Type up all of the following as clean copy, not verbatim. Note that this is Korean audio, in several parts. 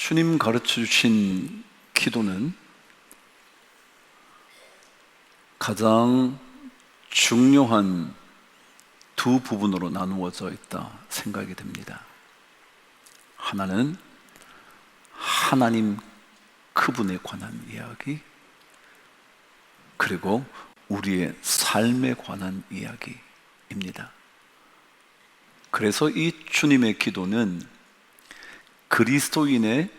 주님 가르쳐 주신 기도는 가장 중요한 두 부분으로 나누어져 있다 생각이 됩니다. 하나는 하나님 그분에 관한 이야기, 그리고 우리의 삶에 관한 이야기입니다. 그래서 이 주님의 기도는 그리스도인의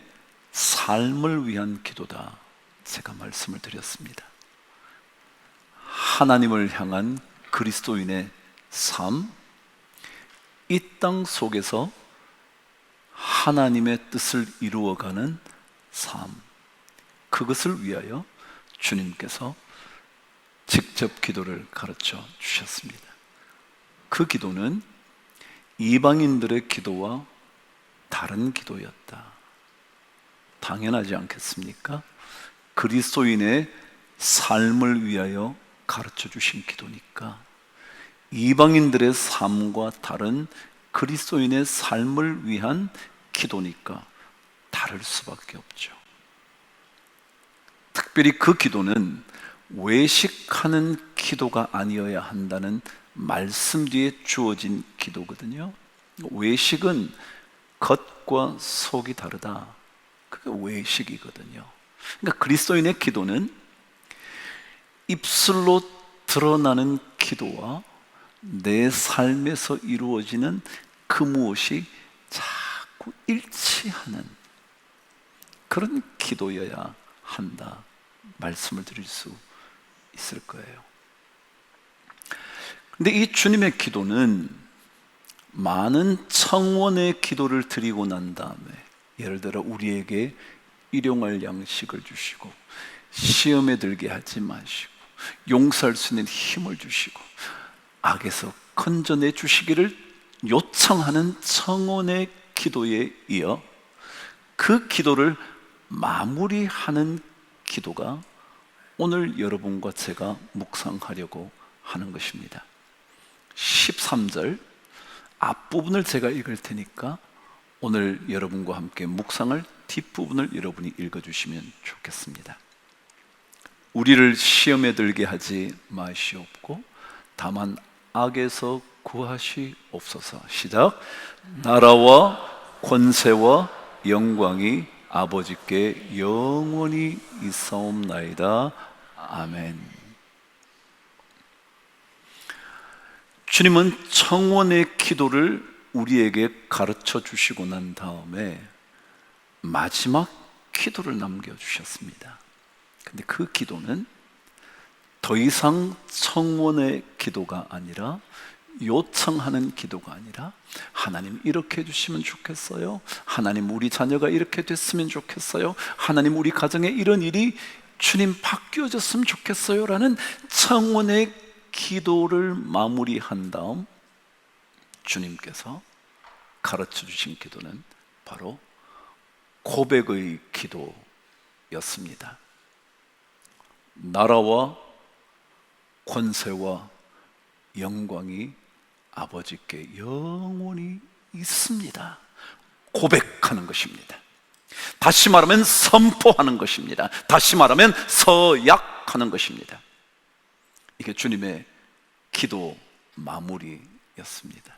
삶을 위한 기도다, 제가 말씀을 드렸습니다. 하나님을 향한 그리스도인의 삶, 이 땅 속에서 하나님의 뜻을 이루어가는 삶, 그것을 위하여 주님께서 직접 기도를 가르쳐 주셨습니다. 그 기도는 이방인들의 기도와 다른 기도였다. 당연하지 않겠습니까? 그리스도인의 삶을 위하여 가르쳐 주신 기도니까 이방인들의 삶과 다른 그리스도인의 삶을 위한 기도니까 다를 수밖에 없죠. 특별히 그 기도는 외식하는 기도가 아니어야 한다는 말씀 뒤에 주어진 기도거든요. 외식은 겉과 속이 다르다, 그게 외식이거든요. 그러니까 그리스도인의 기도는 입술로 드러나는 기도와 내 삶에서 이루어지는 그 무엇이 자꾸 일치하는 그런 기도여야 한다 말씀을 드릴 수 있을 거예요. 근데 이 주님의 기도는 많은 청원의 기도를 드리고 난 다음에, 예를 들어 우리에게 일용할 양식을 주시고 시험에 들게 하지 마시고 용서할 수 있는 힘을 주시고 악에서 건져내 주시기를 요청하는 청원의 기도에 이어 그 기도를 마무리하는 기도가 오늘 여러분과 제가 묵상하려고 하는 것입니다. 13절 앞부분을 제가 읽을 테니까 오늘 여러분과 함께 묵상할 뒷부분을 여러분이 읽어주시면 좋겠습니다. 우리를 시험에 들게 하지 마시옵고 다만 악에서 구하시옵소서. 시작. 나라와 권세와 영광이 아버지께 영원히 있사옵나이다. 아멘. 주님은 청원의 기도를 우리에게 가르쳐 주시고 난 다음에 마지막 기도를 남겨주셨습니다. 근데 그 기도는 더 이상 청원의 기도가 아니라, 요청하는 기도가 아니라, 하나님 이렇게 해주시면 좋겠어요, 하나님 우리 자녀가 이렇게 됐으면 좋겠어요, 하나님 우리 가정에 이런 일이 주님 바뀌어졌으면 좋겠어요 라는 청원의 기도를 마무리한 다음 주님께서 가르쳐 주신 기도는 바로 고백의 기도였습니다. 나라와 권세와 영광이 아버지께 영원히 있습니다. 고백하는 것입니다. 다시 말하면 선포하는 것입니다. 다시 말하면 서약하는 것입니다. 이게 주님의 기도 마무리였습니다.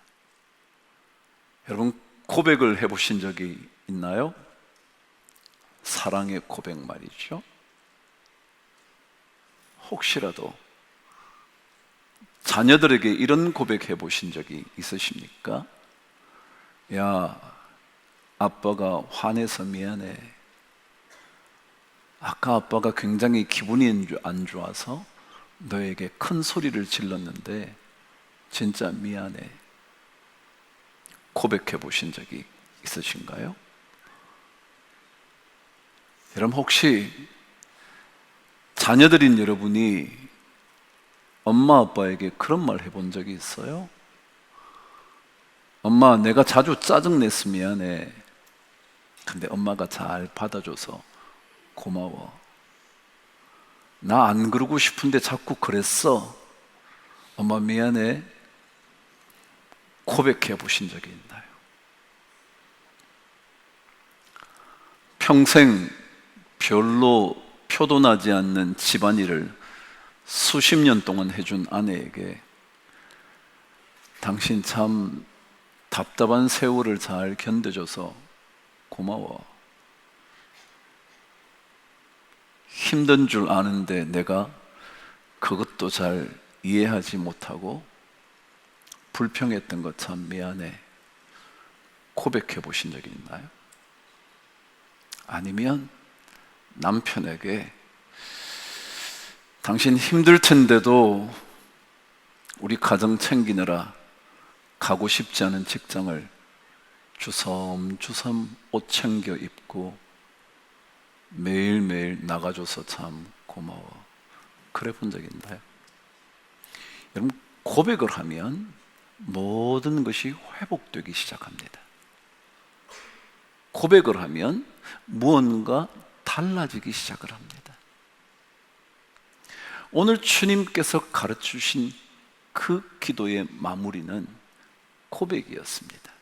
여러분, 고백을 해보신 적이 있나요? 사랑의 고백 말이죠. 혹시라도 자녀들에게 이런 고백해 보신 적이 있으십니까? 야, 아빠가 화내서 미안해. 아까 아빠가 굉장히 기분이 안 좋아서 너에게 큰 소리를 질렀는데 진짜 미안해. 고백해 보신 적이 있으신가요? 여러분, 혹시 자녀들인 여러분이 엄마 아빠에게 그런 말 해본 적이 있어요? 엄마, 내가 자주 짜증냈으면 미안해. 근데 엄마가 잘 받아줘서 고마워. 나 안 그러고 싶은데 자꾸 그랬어. 엄마 미안해. 고백해 보신 적이 있나요? 평생 별로 표도나지 않는 집안일을 수십 년 동안 해준 아내에게 당신 참 답답한 세월을 잘 견뎌줘서 고마워. 힘든 줄 아는데 내가 그것도 잘 이해하지 못하고 불평했던 것 참 미안해. 고백해 보신 적이 있나요? 아니면 남편에게 당신 힘들 텐데도 우리 가정 챙기느라 가고 싶지 않은 직장을 주섬주섬 옷 챙겨 입고 매일매일 나가줘서 참 고마워. 그래 본 적 있나요? 여러분, 고백을 하면 모든 것이 회복되기 시작합니다. 고백을 하면 무언가 달라지기 시작을 합니다. 오늘 주님께서 가르치신 그 기도의 마무리는 고백이었습니다.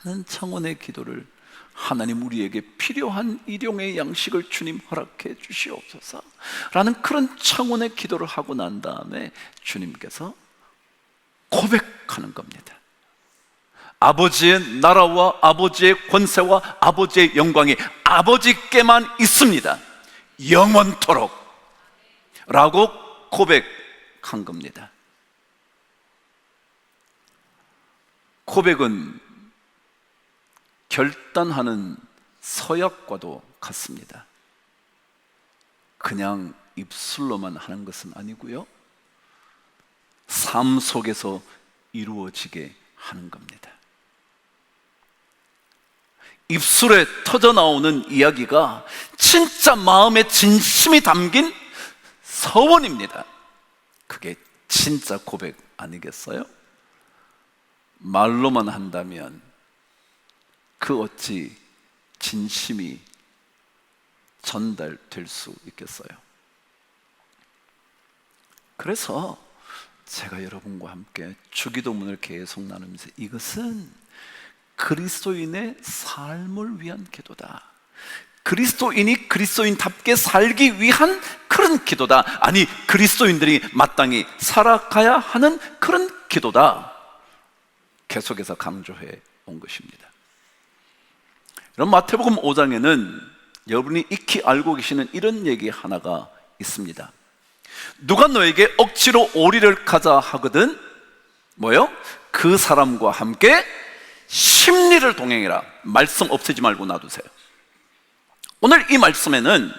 많은 청원의 기도를 하나님 우리에게 필요한 일용의 양식을 주님 허락해 주시옵소서 라는 그런 청원의 기도를 하고 난 다음에 주님께서 고백하는 겁니다. 아버지의 나라와 아버지의 권세와 아버지의 영광이 아버지께만 있습니다. 영원토록 라고 고백한 겁니다. 고백은 결단하는 서약과도 같습니다. 그냥 입술로만 하는 것은 아니고요, 삶 속에서 이루어지게 하는 겁니다. 입술에 터져나오는 이야기가 진짜 마음에 진심이 담긴 서원입니다. 그게 진짜 고백 아니겠어요? 말로만 한다면 그 어찌 진심이 전달될 수 있겠어요? 그래서 제가 여러분과 함께 주기도문을 계속 나누면서 이것은 그리스도인의 삶을 위한 기도다, 그리스도인이 그리스도인답게 살기 위한 그런 기도다, 아니 그리스도인들이 마땅히 살아가야 하는 그런 기도다, 계속해서 강조해 온 것입니다. 여러분, 마태복음 5장에는 여러분이 익히 알고 계시는 이런 얘기 하나가 있습니다. 누가 너에게 억지로 오리를 가자 하거든 뭐요? 그 사람과 함께 심리를 동행해라. 말씀 없애지 말고 놔두세요. 오늘 이 말씀에는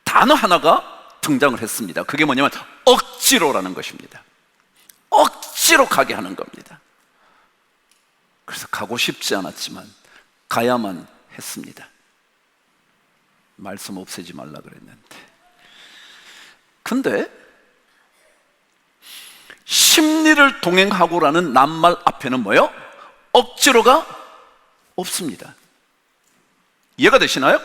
단어 하나가 등장을 했습니다. 그게 뭐냐면 억지로라는 것입니다. 억지로 가게 하는 겁니다. 그래서 가고 싶지 않았지만 가야만 했습니다. 말씀 없애지 말라 그랬는데. 근데 심리를 동행하고라는 낱말 앞에는 뭐요? 억지로가 없습니다. 이해가 되시나요?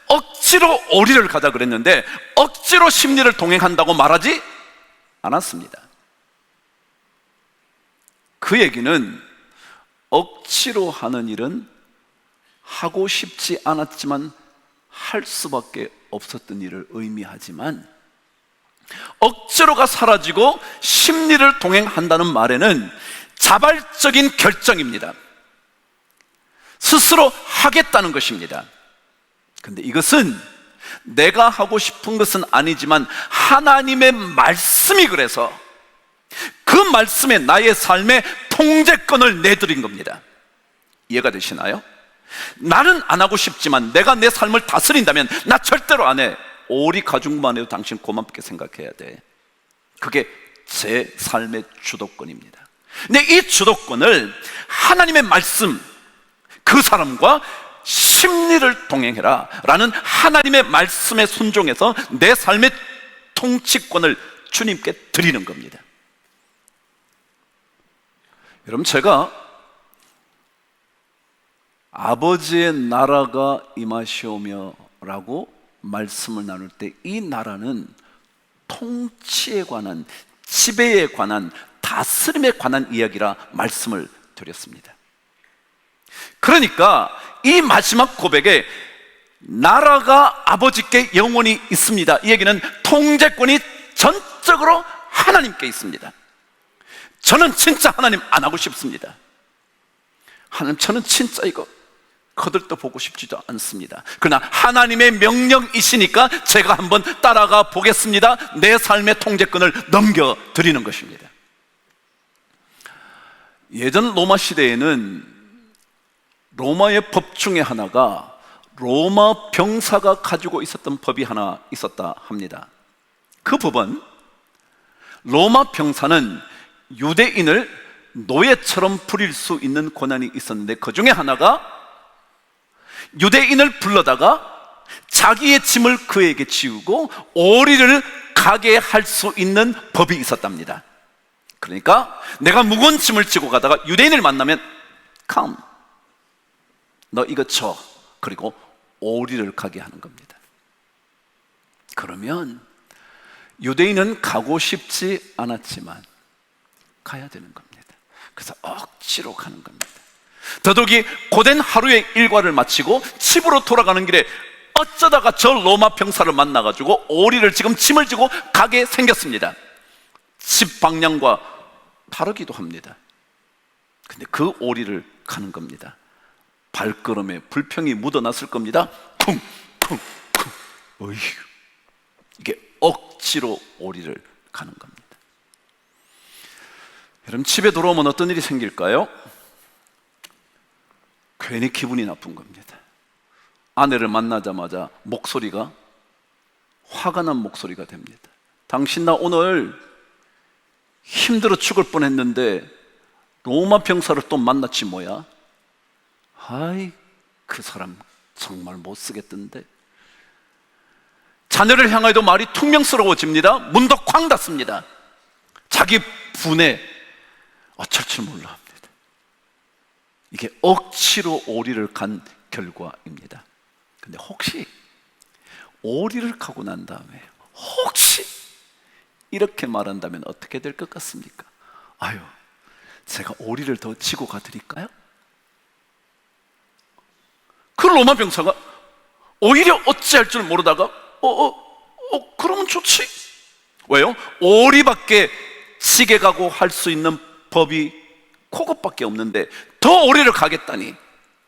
억지로 오리를 가자 그랬는데 억지로 심리를 동행한다고 말하지 않았습니다. 그 얘기는 억지로 하는 일은 하고 싶지 않았지만 할 수밖에 없었던 일을 의미하지만, 억지로가 사라지고 심리를 동행한다는 말에는 자발적인 결정입니다. 스스로 하겠다는 것입니다. 근데 이것은 내가 하고 싶은 것은 아니지만 하나님의 말씀이 그래서 그 말씀에 나의 삶의 통제권을 내드린 겁니다. 이해가 되시나요? 나는 안 하고 싶지만 내가 내 삶을 다스린다면 나 절대로 안 해. 오리 가죽만 해도 당신 고맙게 생각해야 돼. 그게 제 삶의 주도권입니다. 근데 이 주도권을 하나님의 말씀, 그 사람과 심리를 동행해라 라는 하나님의 말씀에 순종해서 내 삶의 통치권을 주님께 드리는 겁니다. 여러분, 제가 아버지의 나라가 임하시오며 라고 말씀을 나눌 때 이 나라는 통치에 관한, 지배에 관한, 다스림에 관한 이야기라 말씀을 드렸습니다. 그러니까 이 마지막 고백에 나라가 아버지께 영원히 있습니다. 이 얘기는 통제권이 전적으로 하나님께 있습니다. 저는 진짜 하나님 안 하고 싶습니다. 하나님, 저는 진짜 이거 거들떠 보고 싶지도 않습니다. 그러나 하나님의 명령이시니까 제가 한번 따라가 보겠습니다. 내 삶의 통제권을 넘겨드리는 것입니다. 예전 로마 시대에는 로마의 법 중에 하나가 로마 병사가 가지고 있었던 법이 하나 있었다 합니다. 그 법은 로마 병사는 유대인을 노예처럼 부릴 수 있는 권한이 있었는데, 그 중에 하나가 유대인을 불러다가 자기의 짐을 그에게 지우고 오리를 가게 할 수 있는 법이 있었답니다. 그러니까 내가 무거운 짐을 지고 가다가 유대인을 만나면 come, 너 이거 줘, 그리고 오리를 가게 하는 겁니다. 그러면 유대인은 가고 싶지 않았지만 가야 되는 겁니다. 그래서 억지로 가는 겁니다. 더더욱이 고된 하루의 일과를 마치고 집으로 돌아가는 길에 어쩌다가 저 로마 병사를 만나가지고 오리를 지금 짐을 지고 가게 생겼습니다. 집 방향과 다르기도 합니다. 근데 그 오리를 가는 겁니다. 발걸음에 불평이 묻어났을 겁니다. 쿵쿵쿵. 어휴, 이게 억지로 오리를 가는 겁니다. 여러분, 집에 돌아오면 어떤 일이 생길까요? 괜히 기분이 나쁜 겁니다. 아내를 만나자마자 목소리가, 화가 난 목소리가 됩니다. 당신 나 오늘 힘들어 죽을 뻔했는데 로마 병사를 또 만났지 뭐야? 아이, 그 사람 정말 못 쓰겠던데. 자녀를 향하여도 말이 퉁명스러워집니다. 문도 쾅 닫습니다. 자기 분에 어쩔 줄 몰라 합니다. 이게 억지로 오리를 간 결과입니다. 근데 혹시 오리를 가고 난 다음에 혹시 이렇게 말한다면 어떻게 될 것 같습니까? 아유, 제가 오리를 더 지고 가드릴까요? 그 로마 병사가 오히려 어찌할 줄 모르다가 그러면 좋지. 왜요? 오리밖에 지게 가고 할 수 있는 법이 그것밖에 없는데 더 오리를 가겠다니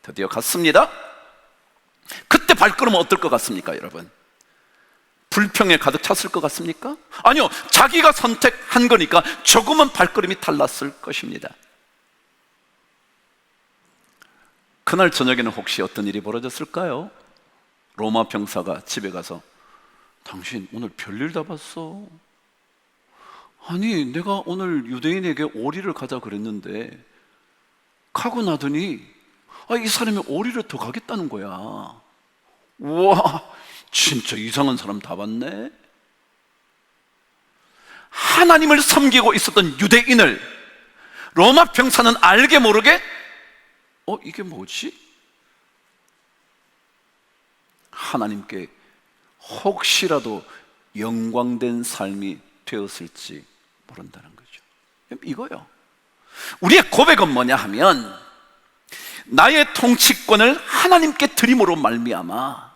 드디어 갔습니다. 그때 발걸음은 어떨 것 같습니까, 여러분? 불평에 가득 찼을 것 같습니까? 아니요, 자기가 선택한 거니까 조금은 발걸음이 달랐을 것입니다. 그날 저녁에는 혹시 어떤 일이 벌어졌을까요? 로마 병사가 집에 가서, 당신 오늘 별일 다 봤어. 아니, 내가 오늘 유대인에게 오리를 가자 그랬는데 가고 나더니 이 사람이 오리를 더 가겠다는 거야. 우와, 진짜 이상한 사람 다 봤네. 하나님을 섬기고 있었던 유대인을 로마 병사는 알게 모르게 이게 뭐지? 하나님께 혹시라도 영광된 삶이 되었을지 모른다는 거죠. 이거요. 우리의 고백은 뭐냐 하면, 나의 통치권을 하나님께 드림으로 말미암아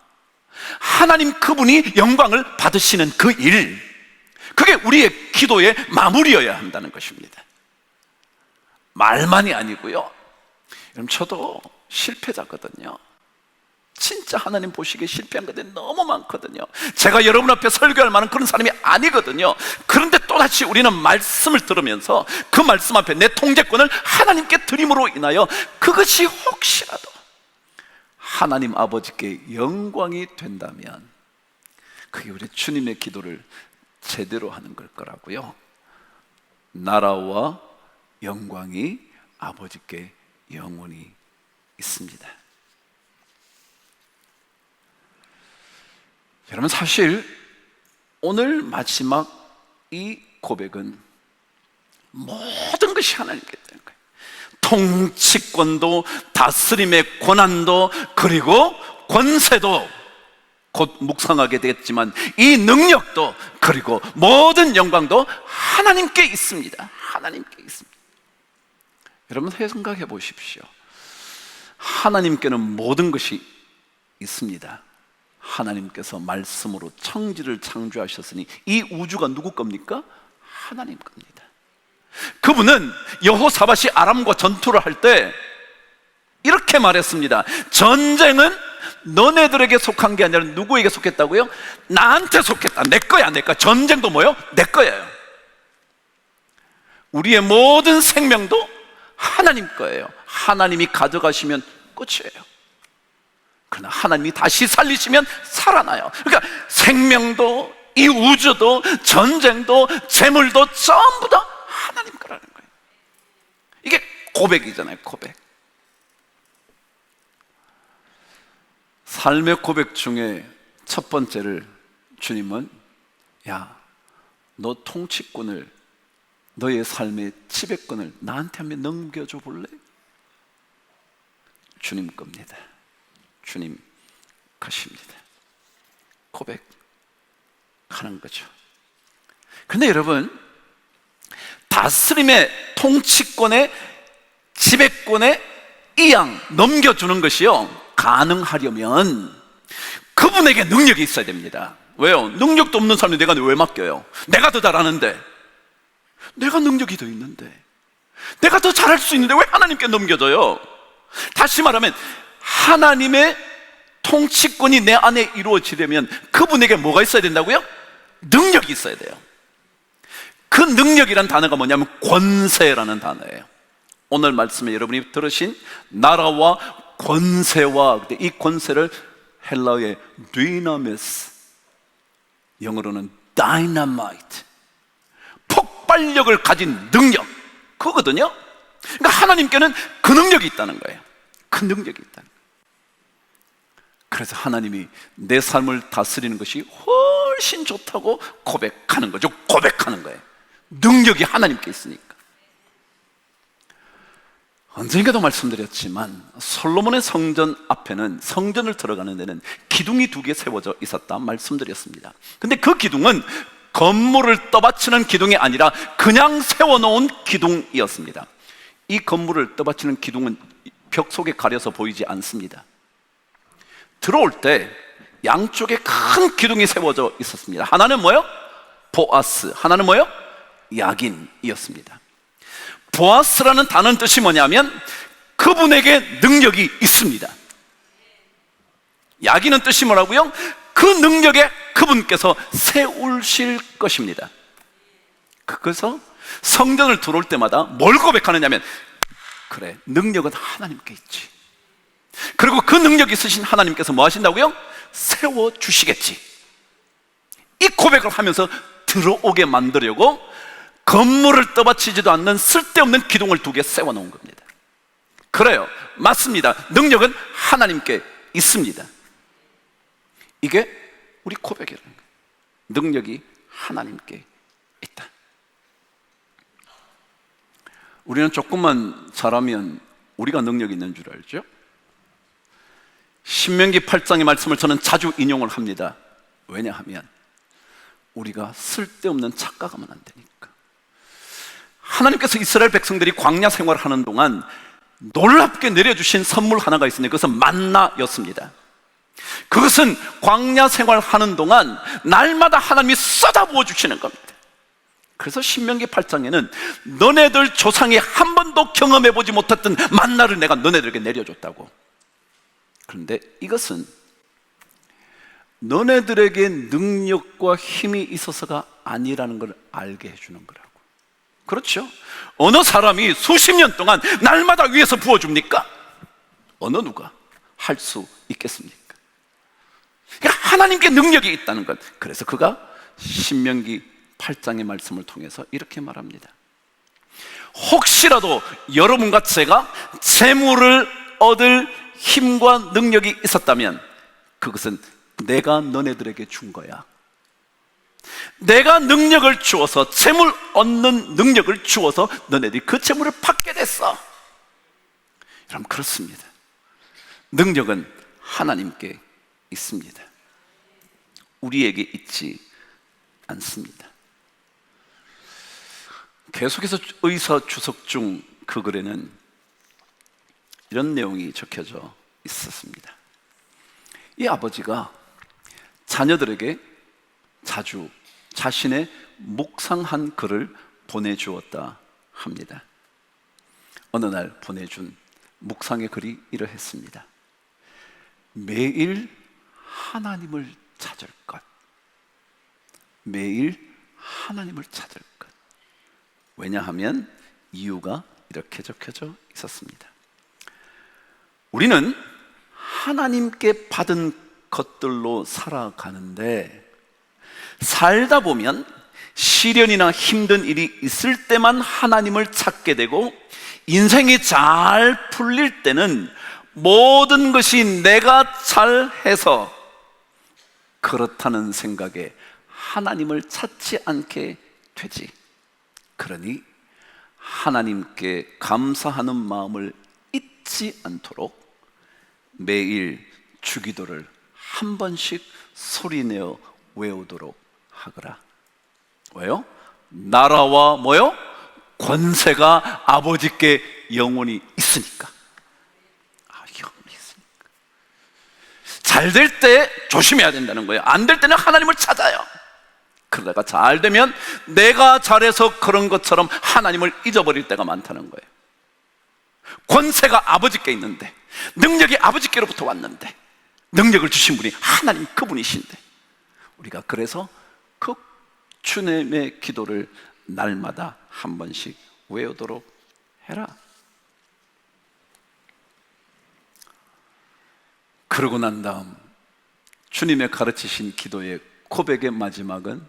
하나님 그분이 영광을 받으시는 그 일, 그게 우리의 기도의 마무리여야 한다는 것입니다. 말만이 아니고요. 여러분, 저도 실패자거든요. 진짜 하나님 보시기에 실패한 것들이 너무 많거든요. 제가 여러분 앞에 설교할 만한 그런 사람이 아니거든요. 그런데 또다시 우리는 말씀을 들으면서 그 말씀 앞에 내 통제권을 하나님께 드림으로 인하여 그것이 혹시라도 하나님 아버지께 영광이 된다면 그게 우리 주님의 기도를 제대로 하는 걸 거라고요. 나라와 영광이 아버지께 영원히 있습니다. 여러분, 사실 오늘 마지막 이 고백은 모든 것이 하나님께 되는 거예요. 통치권도, 다스림의 권한도, 그리고 권세도, 곧 묵상하게 되겠지만 이 능력도, 그리고 모든 영광도 하나님께 있습니다. 하나님께 있습니다. 여러분, 생각해 보십시오. 하나님께는 모든 것이 있습니다. 하나님께서 말씀으로 천지를 창조하셨으니 이 우주가 누구 겁니까? 하나님 겁니다. 그분은 여호사밧이 아람과 전투를 할 때 이렇게 말했습니다. 전쟁은 너네들에게 속한 게 아니라 누구에게 속했다고요? 나한테 속했다. 내 거야, 내 거야. 전쟁도 뭐요? 내 거예요. 우리의 모든 생명도 하나님 거예요. 하나님이 가져가시면 끝이에요. 그러나 하나님이 다시 살리시면 살아나요. 그러니까 생명도, 이 우주도, 전쟁도, 재물도 전부 다 하나님 거라는 거예요. 이게 고백이잖아요, 고백. 삶의 고백 중에 첫 번째를 주님은, 야, 너 통치권을, 너의 삶의 지배권을 나한테 한번 넘겨줘 볼래? 주님 겁니다. 주님 것입니다. 고백하는 거죠. 근데 여러분, 다스림의 통치권의 지배권의 이 양 넘겨주는 것이요, 가능하려면 그분에게 능력이 있어야 됩니다. 왜요? 능력도 없는 사람이 내가 왜 맡겨요? 내가 더 잘하는데, 내가 능력이 더 있는데, 내가 더 잘할 수 있는데 왜 하나님께 넘겨줘요? 다시 말하면 하나님의 통치권이 내 안에 이루어지려면 그분에게 뭐가 있어야 된다고요? 능력이 있어야 돼요. 그 능력이란 단어가 뭐냐면 권세라는 단어예요. 오늘 말씀에 여러분이 들으신 나라와 권세와, 이 권세를 헬라어의 dynamis, 영어로는 dynamite, 폭발력을 가진 능력, 그거거든요. 그러니까 하나님께는 그 능력이 있다는 거예요. 그 능력이 있다는 거예요. 그래서 하나님이 내 삶을 다스리는 것이 훨씬 좋다고 고백하는 거죠. 고백하는 거예요. 능력이 하나님께 있으니까. 언젠가도 말씀드렸지만 솔로몬의 성전 앞에는, 성전을 들어가는 데는 기둥이 2개 세워져 있었다 말씀드렸습니다. 근데 그 기둥은 건물을 떠받치는 기둥이 아니라 그냥 세워놓은 기둥이었습니다. 이 건물을 떠받치는 기둥은 벽 속에 가려서 보이지 않습니다. 들어올 때 양쪽에 큰 기둥이 세워져 있었습니다. 하나는 뭐요? 보아스, 하나는 뭐요? 야긴이었습니다. 보아스라는 단어는 뜻이 뭐냐면 그분에게 능력이 있습니다. 야긴은 뜻이 뭐라고요? 그 능력에 그분께서 세우실 것입니다. 그래서 성전을 들어올 때마다 뭘 고백하느냐면, 그래, 능력은 하나님께 있지. 그리고 그 능력이 있으신 하나님께서 뭐 하신다고요? 세워주시겠지. 이 고백을 하면서 들어오게 만들려고 건물을 떠받치지도 않는 쓸데없는 기둥을 2개 세워놓은 겁니다. 그래요, 맞습니다. 능력은 하나님께 있습니다. 이게 우리 고백이라는 거예요. 능력이 하나님께 있다. 우리는 조금만 잘하면 우리가 능력이 있는 줄 알죠? 신명기 8장의 말씀을 저는 자주 인용을 합니다. 왜냐하면 우리가 쓸데없는 착각하면 안 되니까. 하나님께서 이스라엘 백성들이 광야 생활을 하는 동안 놀랍게 내려주신 선물 하나가 있으니 그것은 만나였습니다. 그것은 광야 생활하는 동안 날마다 하나님이 쏟아부어 주시는 겁니다. 그래서 신명기 8장에는 너네들 조상이 한 번도 경험해보지 못했던 만나를 내가 너네들에게 내려줬다고. 그런데 이것은 너네들에게 능력과 힘이 있어서가 아니라는 걸 알게 해주는 거라고. 그렇죠? 어느 사람이 수십 년 동안 날마다 위에서 부어줍니까? 어느 누가 할 수 있겠습니까? 그러니까 하나님께 능력이 있다는 것. 그래서 그가 신명기 8장의 말씀을 통해서 이렇게 말합니다. 혹시라도 여러분과 제가 재물을 얻을 힘과 능력이 있었다면 그것은 내가 너네들에게 준 거야. 내가 능력을 주어서, 재물 얻는 능력을 주어서 너네들이 그 재물을 받게 됐어. 여러분, 그렇습니다. 능력은 하나님께 있습니다. 우리에게 있지 않습니다. 계속해서 의사 주석중 그 글에는 이런 내용이 적혀져 있었습니다. 이 아버지가 자녀들에게 자주 자신의 묵상한 글을 보내주었다 합니다. 어느 날 보내준 묵상의 글이 이러했습니다. 매일 하나님을 찾을 것. 매일 하나님을 찾을 것. 왜냐하면 이유가 이렇게 적혀져 있었습니다. 우리는 하나님께 받은 것들로 살아가는데 살다 보면 시련이나 힘든 일이 있을 때만 하나님을 찾게 되고 인생이 잘 풀릴 때는 모든 것이 내가 잘해서 그렇다는 생각에 하나님을 찾지 않게 되지. 그러니 하나님께 감사하는 마음을 잊지 않도록 매일 주기도를 한 번씩 소리내어 외우도록 하거라. 왜요? 나라와 뭐요? 권세가 아버지께 영원히 있으니까. 영원히 있으니까. 잘 될 때 조심해야 된다는 거예요. 안 될 때는 하나님을 찾아요. 그러다가 잘 되면 내가 잘해서 그런 것처럼 하나님을 잊어버릴 때가 많다는 거예요. 권세가 아버지께 있는데, 능력이 아버지께로부터 왔는데, 능력을 주신 분이 하나님 그분이신데, 우리가 그래서 그 주님의 기도를 날마다 한 번씩 외우도록 해라. 그러고 난 다음 주님의 가르치신 기도의 고백의 마지막은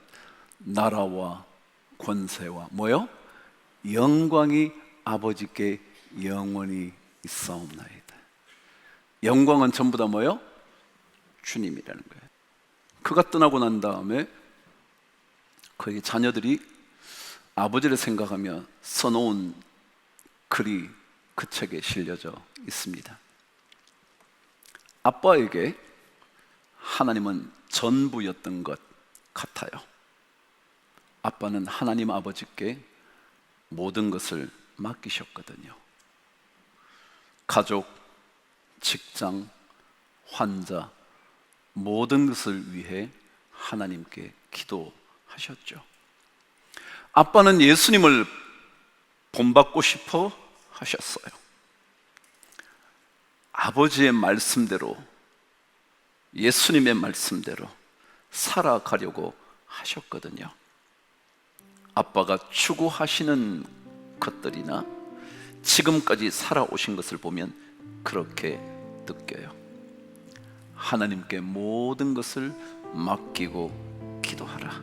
나라와 권세와 뭐요? 영광이 아버지께 영원히 있사옵나이다. 영광은 전부 다 뭐요? 주님이라는 거예요. 그가 떠나고 난 다음에 그의 자녀들이 아버지를 생각하며 써놓은 글이 그 책에 실려져 있습니다. 아빠에게 하나님은 전부였던 것 같아요. 아빠는 하나님 아버지께 모든 것을 맡기셨거든요. 가족, 직장, 환자, 모든 것을 위해 하나님께 기도하셨죠. 아빠는 예수님을 본받고 싶어 하셨어요. 아버지의 말씀대로, 예수님의 말씀대로 살아가려고 하셨거든요. 아빠가 추구하시는 것들이나 지금까지 살아오신 것을 보면 그렇게 느껴요. 하나님께 모든 것을 맡기고 기도하라.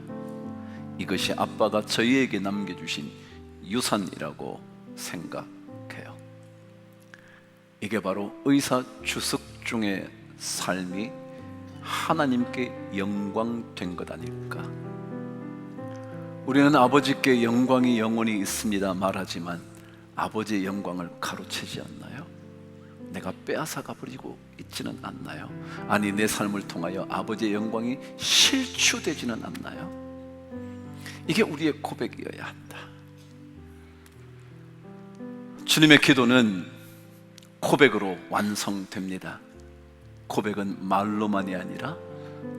이것이 아빠가 저희에게 남겨주신 유산이라고 생각해요. 이게 바로 의사주석중의 삶이 하나님께 영광된 것 아닐까. 우리는 아버지께 영광이 영원히 있습니다 말하지만 아버지의 영광을 가로채지 않나요? 내가 빼앗아가 버리고 있지는 않나요? 아니, 내 삶을 통하여 아버지의 영광이 실추되지는 않나요? 이게 우리의 고백이어야 한다. 주님의 기도는 고백으로 완성됩니다. 고백은 말로만이 아니라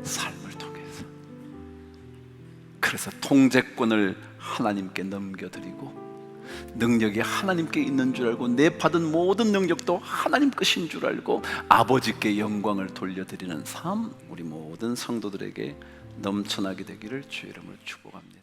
삶을 통해서. 그래서 통제권을 하나님께 넘겨드리고 능력이 하나님께 있는 줄 알고 내 받은 모든 능력도 하나님 것인 줄 알고 아버지께 영광을 돌려드리는 삶, 우리 모든 성도들에게 넘쳐나게 되기를 주의 이름으로 축복합니다.